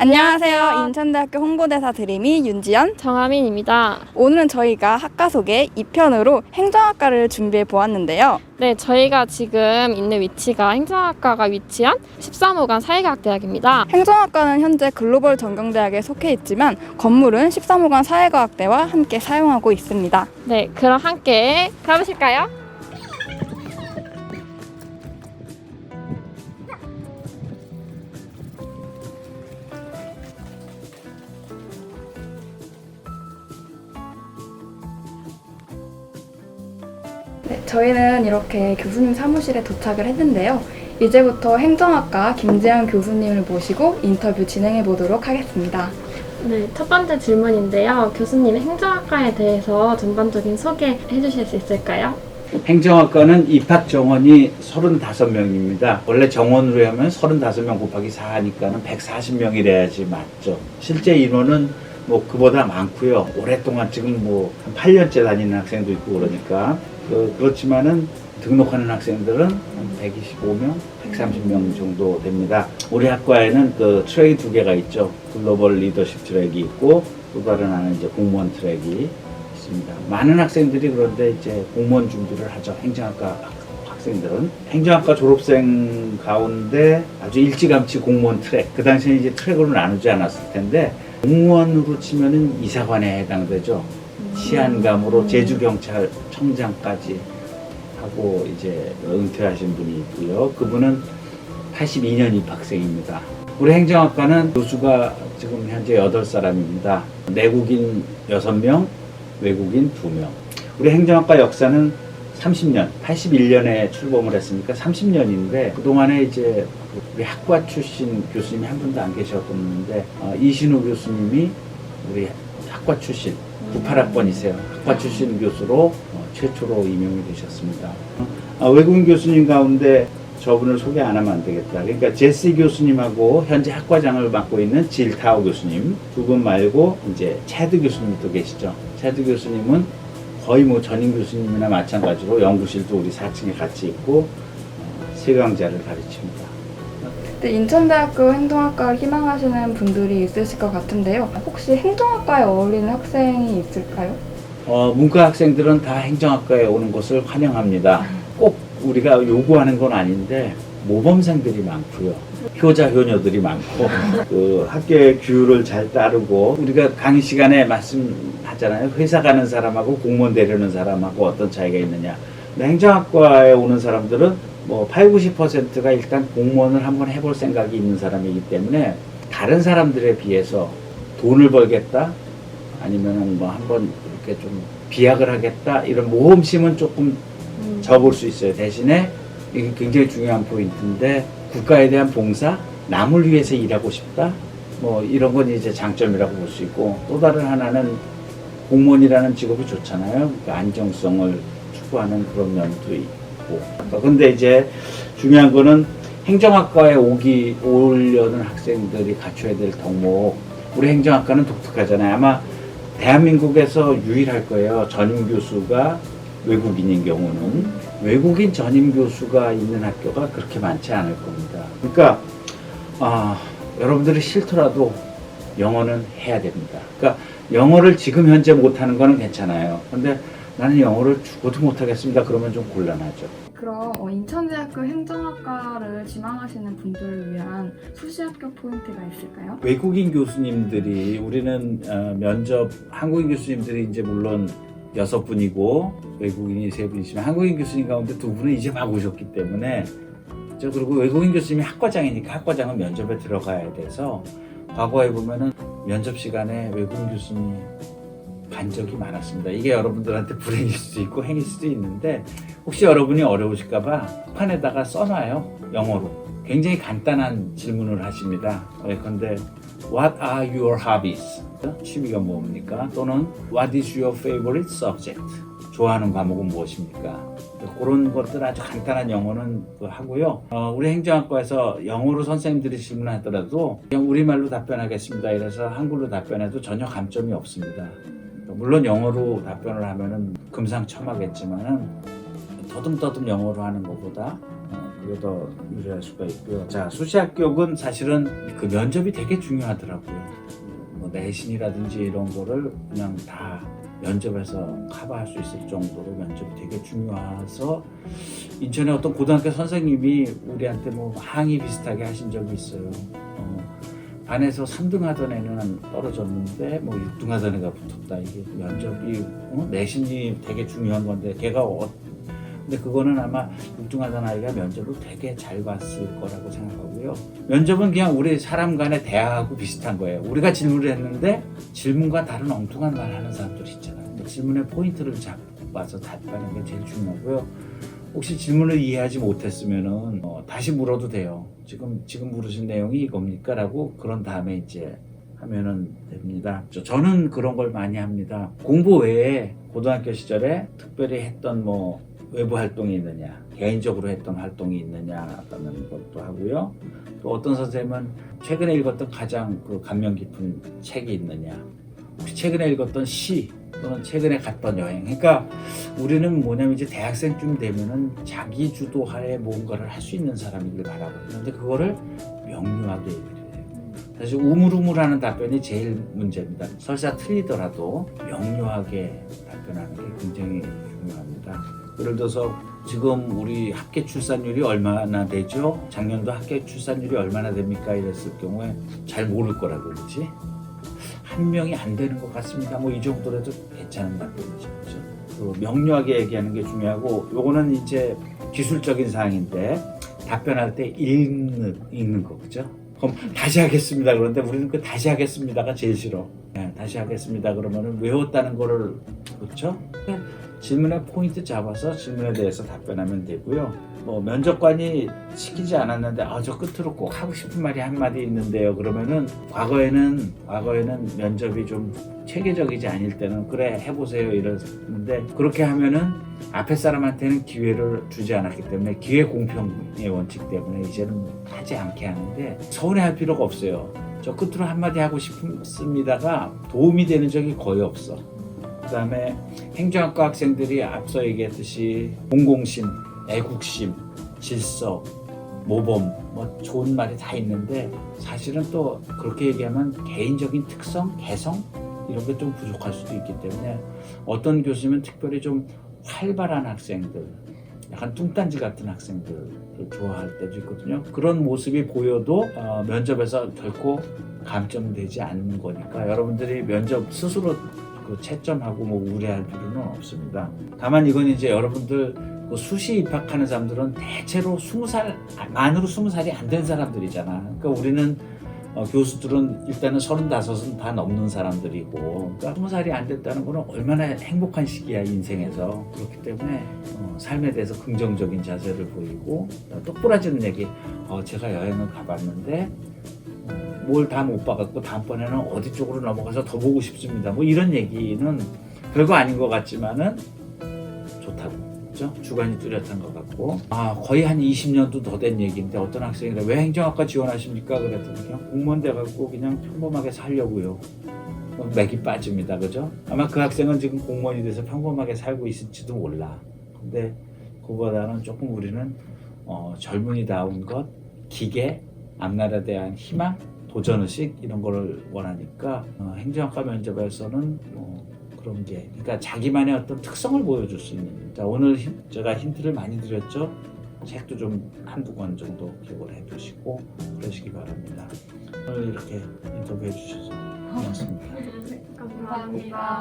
안녕하세요. 인천대학교 홍보대사 드림이 윤지연, 정하민입니다. 오늘은 저희가 학과 소개 2편으로 행정학과를 준비해 보았는데요. 네, 저희가 지금 있는 위치가 행정학과가 위치한 13호관 사회과학대학입니다. 행정학과는 현재 글로벌 전경대학에 속해 있지만 건물은 13호관 사회과학대와 함께 사용하고 있습니다. 네, 그럼 함께 가보실까요? 네, 저희는 이렇게 교수님 사무실에 도착을 했는데요. 이제부터 행정학과 김재현 교수님을 모시고 인터뷰 진행해 보도록 하겠습니다. 네, 첫 번째 질문인데요. 교수님 행정학과에 대해서 전반적인 소개해 주실 수 있을까요? 행정학과는 입학 정원이 35명입니다. 원래 정원으로 하면 35명 곱하기 4 하니까는 140명이래야지 맞죠. 실제 인원은 뭐 그보다 많고요. 오랫동안 지금 뭐 한 8년째 다니는 학생도 있고 그러니까 그렇지만은 등록하는 학생들은 한 125명, 130명 정도 됩니다. 우리 학과에는 그 트랙이 2개가 있죠. 글로벌 리더십 트랙이 있고 또 다른 하나는 이제 공무원 트랙이 있습니다. 많은 학생들이 그런데 이제 공무원 준비를 하죠. 행정학과 학생들은. 행정학과 졸업생 가운데 아주 일찌감치 공무원 트랙, 그 당시에 이제 트랙으로 나누지 않았을 텐데 공무원으로 치면은 이사관에 해당되죠. 시안감으로 제주경찰청장까지 하고 이제 은퇴하신 분이 있고요. 그분은 82년 입학생입니다. 우리 행정학과는 교수가 지금 현재 8사람입니다. 내국인 6명, 외국인 2명. 우리 행정학과 역사는 30년, 81년에 출범을 했으니까 30년인데 그동안에 이제 우리 학과 출신 교수님이 한 분도 안 계셨었는데 이신우 교수님이 우리 학과 출신 98학번이세요. 학과 출신 교수로 최초로 임명이 되셨습니다. 외국인 교수님 가운데 저분을 소개 안 하면 안 되겠다. 그러니까 제시 교수님하고 현재 학과장을 맡고 있는 질 타오 교수님 두 분 말고 이제 체드 교수님이 또 계시죠. 체드 교수님은 거의 뭐 전임 교수님이나 마찬가지로 연구실도 우리 4층에 같이 있고 세강자를 가르칩니다. 네, 인천대학교 행정학과를 희망하시는 분들이 있으실 것 같은데요. 혹시 행정학과에 어울리는 학생이 있을까요? 문과 학생들은 다 행정학과에 오는 것을 환영합니다. 꼭 우리가 요구하는 건 아닌데 모범생들이 많고요. 효자 효녀들이 많고 그 학교의 규율을 잘 따르고 우리가 강의 시간에 말씀하잖아요. 회사 가는 사람하고 공무원 되려는 사람하고 어떤 차이가 있느냐. 근데 행정학과에 오는 사람들은 뭐 80, 90%가 일단 공무원을 한번 해볼 생각이 있는 사람이기 때문에 다른 사람들에 비해서 돈을 벌겠다 아니면은 뭐 한번 이렇게 좀 비약을 하겠다 이런 모험심은 조금 접을 수 있어요. 대신에 이게 굉장히 중요한 포인트인데 국가에 대한 봉사, 남을 위해서 일하고 싶다 뭐 이런 건 이제 장점이라고 볼 수 있고 또 다른 하나는 공무원이라는 직업이 좋잖아요. 그러니까 안정성을 추구하는 그런 면도 있고 근데 이제 중요한 거는 행정학과에 오려는 학생들이 갖춰야 될 덕목 우리 행정학과는 독특하잖아요. 아마 대한민국에서 유일할 거예요. 전임 교수가 외국인인 경우는 외국인 전임 교수가 있는 학교가 그렇게 많지 않을 겁니다. 그러니까 여러분들이 싫더라도 영어는 해야 됩니다. 그러니까 영어를 지금 현재 못하는 거는 괜찮아요. 근데 나는 영어를 죽어도 못하겠습니다. 그러면 좀 곤란하죠. 그럼 인천대학교 행정학과를 지망하시는 분들을 위한 수시합격 포인트가 있을까요? 외국인 교수님들이 우리는 면접 한국인 교수님들이 이제 물론 6분이고 외국인이 3분이지만 한국인 교수님 가운데 2분은 이제 막 오셨기 때문에 그리고 외국인 교수님이 학과장이니까 학과장은 면접에 들어가야 돼서 과거에 보면은 면접 시간에 외국인 교수님이 간 적이 많았습니다. 이게 여러분들한테 불행일 수도 있고 행일 수도 있는데 혹시 여러분이 어려우실까봐 판에다가 써놔요. 영어로. 굉장히 간단한 질문을 하십니다. 예컨대 What are your hobbies? 취미가 뭡니까? 또는 What is your favorite subject? 좋아하는 과목은 무엇입니까? 그런 것들 아주 간단한 영어는 하고요. 우리 행정학과에서 영어로 선생님들이 질문하더라도 그냥 우리말로 답변하겠습니다. 이래서 한글로 답변해도 전혀 감점이 없습니다. 물론 영어로 답변을 하면은 금상첨화겠지만은 더듬더듬 영어로 하는 것보다 그게 더 유리할 수가 있고요. 자, 수시 합격은 사실은 그 면접이 되게 중요하더라고요. 뭐 내신이라든지 이런 거를 그냥 다 면접에서 커버할 수 있을 정도로 면접이 되게 중요해서 인천의 어떤 고등학교 선생님이 우리한테 뭐 항의 비슷하게 하신 적이 있어요. 반에서 3등 하던 애는 떨어졌는데 뭐 6등 하던 애가 붙었다. 이게 면접이 내신이 되게 중요한 건데 걔가 근데 그거는 아마 6등 하던 아이가 면접을 되게 잘 봤을 거라고 생각하고요. 면접은 그냥 우리 사람 간의 대화하고 비슷한 거예요. 우리가 질문을 했는데 질문과 다른 엉뚱한 말 하는 사람들 있잖아요. 질문의 포인트를 잡아서 답하는 게 제일 중요하고요. 혹시 질문을 이해하지 못했으면은 다시 물어도 돼요. 지금 물으신 내용이 이겁니까? 라고 그런 다음에 이제 하면은 됩니다. 저는 그런 걸 많이 합니다. 공부 외에 고등학교 시절에 특별히 했던 뭐 외부 활동이 있느냐, 개인적으로 했던 활동이 있느냐라는 것도 하고요. 또 어떤 선생님은 최근에 읽었던 가장 그 감명 깊은 책이 있느냐, 혹시 최근에 읽었던 시 또는 최근에 갔던 여행. 그러니까 우리는 뭐냐면 이제 대학생쯤 되면은 자기 주도하에 뭔가를 할 수 있는 사람이길 바라거든요. 근데 그거를 명료하게 얘기를 해요. 사실 우물우물하는 답변이 제일 문제입니다. 설사 틀리더라도 명료하게 답변하는 게 굉장히 중요합니다. 예를 들어서 지금 우리 합계 출산율이 얼마나 되죠? 작년도 합계 출산율이 얼마나 됩니까? 이랬을 경우에 잘 모를 거라고 그러지. 한 명이 안 되는 것 같습니다. 뭐 이 정도라도 괜찮은 답변이죠. 그렇죠? 명료하게 얘기하는 게 중요하고, 요거는 이제 기술적인 사항인데 답변할 때 읽는 거, 그죠? 그럼 다시 하겠습니다. 그런데 우리는 그 다시 하겠습니다가 제일 싫어. 네, 다시 하겠습니다. 그러면은 외웠다는 거를, 그렇죠? 질문의 포인트 잡아서 질문에 대해서 답변하면 되고요. 뭐 면접관이 시키지 않았는데 저 끝으로 꼭 하고 싶은 말이 한마디 있는데요. 그러면은 과거에는 면접이 좀 체계적이지 않을 때는 그래 해보세요 이랬는데, 그렇게 하면은 앞에 사람한테는 기회를 주지 않았기 때문에 기회 공평의 원칙 때문에 이제는 하지 않게 하는데, 서운해할 필요가 없어요. 저 끝으로 한마디 하고 싶습니다가 도움이 되는 적이 거의 없어. 그 다음에 행정학과 학생들이 앞서 얘기했듯이 공공심, 애국심, 질서, 모범, 뭐 좋은 말이 다 있는데, 사실은 또 그렇게 얘기하면 개인적인 특성, 개성 이런 게 좀 부족할 수도 있기 때문에 어떤 교수님은 특별히 좀 활발한 학생들, 약간 뚱딴지 같은 학생들을 좋아할 때도 있거든요. 그런 모습이 보여도 면접에서 결코 감점되지 않는 거니까 여러분들이 면접 스스로 채점하고 뭐 우려할 필요는 없습니다. 다만 이건 이제 여러분들 수시 입학하는 사람들은 대체로 20살 만으로 20살이 안 된 사람들이잖아. 그러니까 우리는 교수들은 일단은 35은 다 넘는 사람들이고, 그러니까 20살이 안 됐다는 거는 얼마나 행복한 시기야 인생에서. 그렇기 때문에 삶에 대해서 긍정적인 자세를 보이고, 똑부러지는 얘기, 제가 여행을 가봤는데 뭘 다 못 봐갖고 다음번에는 어디 쪽으로 넘어가서 더 보고 싶습니다. 뭐 이런 얘기는 별거 아닌 것 같지만은 좋다고. 그죠? 주관이 뚜렷한 것 같고. 거의 한 20년도 더 된 얘기인데 어떤 학생이 왜 행정학과 지원하십니까? 그랬더니 그냥 공무원 돼갖고 그냥 평범하게 살려고요. 맥이 빠집니다. 그죠? 아마 그 학생은 지금 공무원이 돼서 평범하게 살고 있을지도 몰라. 근데 그보다는 조금 우리는 젊은이다운 것, 기계, 앞날에 대한 희망, 도전의식 이런 거를 원하니까 행정학과 면접에서는 그런 게, 그러니까 자기만의 어떤 특성을 보여줄 수 있는. 자, 오늘 제가 힌트를 많이 드렸죠. 책도 좀 한두 권 정도 기억을 해두시고 그러시기 바랍니다. 오늘 이렇게 인터뷰해 주셔서 고맙습니다. 감사합니다.